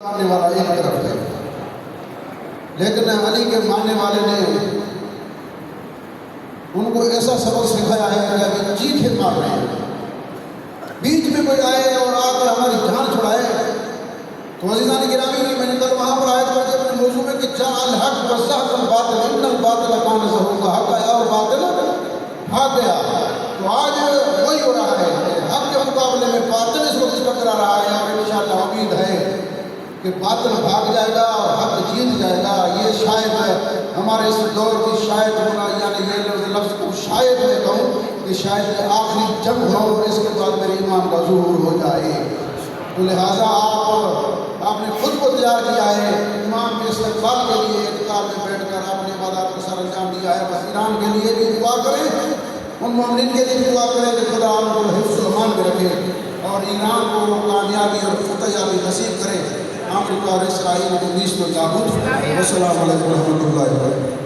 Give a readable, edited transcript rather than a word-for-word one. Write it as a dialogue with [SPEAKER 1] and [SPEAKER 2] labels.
[SPEAKER 1] ماننے والا ایک طرف ہے، لیکن علی کے ماننے والے نے ان کو ایسا سبق سکھایا ہے کہ ابھی چیخے مار رہے ہیں، بیچ میں کوئی آئے اور آ کر ہماری جان چھڑائے تو عزیزان گرامی میں نے کل وہاں پر آیت پڑھی اپنے موضوع میں کہ جاء الحق وزهق الباطل ان الباطل كان زهوقا، حق آیا اور باطل بھاگ گیا۔ تو آج وہی ہو رہا ہے، حق کے مقابلے میں باطل اس وقت ٹکرا رہا ہے، اور انشاءاللہ امید ہے کہ باطل بھاگ جائے گا اور حق جیت جائے گا۔ یہ شاید ہمارے اس دور کی شاید ہونا، یعنی یہ لفظ کو شاید میں کہوں کہ شاید یہ آخری جنگ ہو اور اس کے بعد میرے ایمان کا ظہور ہو جائے۔ تو لہٰذا آپ نے خود کو تیار کیا ہے امام کے استقبال کے لیے، اعتکاف میں بیٹھ کر آپ نے عبادات کو سر انجام دیا ہے۔ بس ایران کے لیے بھی دعا کریں، ان مومنین کے لیے دعا کریں کہ خدا ان کو حفظ و امان میں رکھے اور ایران کو کامیابی اور فتح یابی نصیب کرے۔ امریکہ اور اسرائیل کو نیست و نابود۔ السلام علیکم و رحمۃ اللہ وبرکاتہ۔